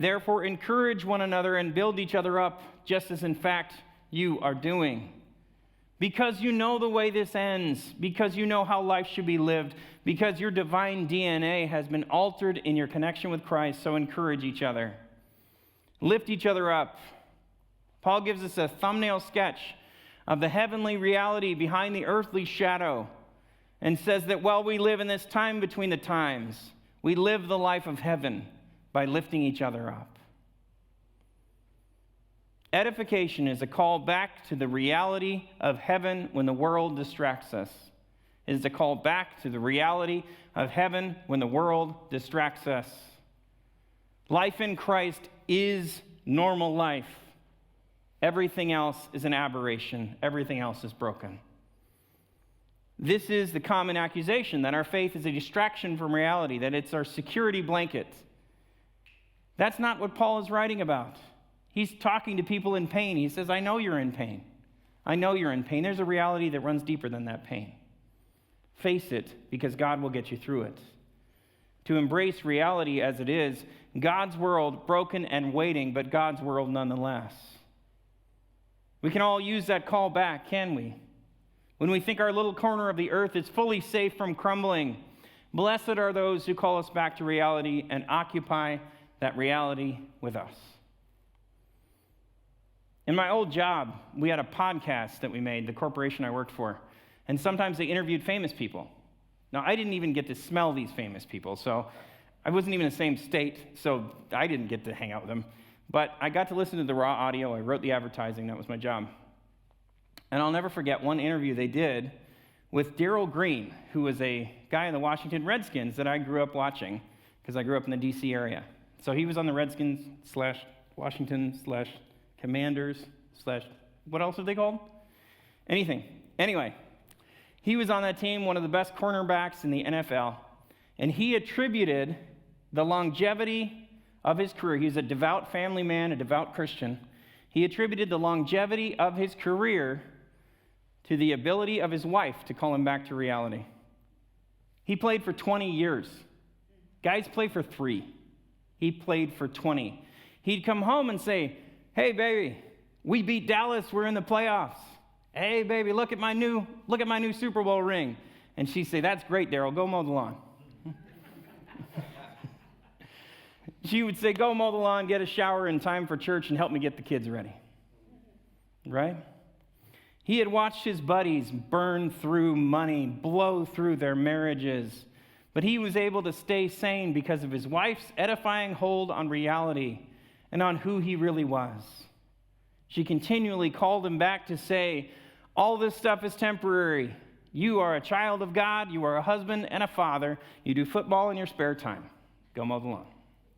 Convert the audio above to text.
Therefore, encourage one another and build each other up, just as in fact you are doing. Because you know the way this ends, because you know how life should be lived, because your divine DNA has been altered in your connection with Christ, so encourage each other. Lift each other up. Paul gives us a thumbnail sketch of the heavenly reality behind the earthly shadow and says that while we live in this time between the times, we live the life of heaven by lifting each other up. Edification is a call back to the reality of heaven when the world distracts us. It is a call back to the reality of heaven when the world distracts us. Life in Christ is normal life. Everything else is an aberration. Everything else is broken. This is the common accusation, that our faith is a distraction from reality, that it's our security blanket. That's not what Paul is writing about. He's talking to people in pain. He says, I know you're in pain. I know you're in pain. There's a reality that runs deeper than that pain. Face it, because God will get you through it. To embrace reality as it is, God's world broken and waiting, but God's world nonetheless. We can all use that call back, can we? When we think our little corner of the earth is fully safe from crumbling, blessed are those who call us back to reality and occupy that reality with us. In my old job, we had a podcast that we made, the corporation I worked for, and sometimes they interviewed famous people. Now, I didn't even get to smell these famous people, so I wasn't even in the same state, so I didn't get to hang out with them. But I got to listen to the raw audio. I wrote the advertising. That was my job. And I'll never forget one interview they did with Darryl Green, who was a guy in the Washington Redskins that I grew up watching because I grew up in the D.C. area. So he was on the Redskins /Washington/Commanders/ what else are they called? Anything. Anyway, he was on that team, one of the best cornerbacks in the NFL, and he attributed the longevity of his career. He was a devout family man, a devout Christian. He attributed the longevity of his career to the ability of his wife to call him back to reality. He played for 20 years. Guys play for 3. He played for 20. He'd come home and say, hey, baby, we beat Dallas. We're in the playoffs. Hey, baby, look at my new Super Bowl ring. And she'd say, that's great, Darryl. Go mow the lawn. She would say, go mow the lawn, get a shower in time for church, and help me get the kids ready. Right? He had watched his buddies burn through money, blow through their marriages, but he was able to stay sane because of his wife's edifying hold on reality and on who he really was. She continually called him back to say, all this stuff is temporary. You are a child of God. You are a husband and a father. You do football in your spare time. Go mow the lawn.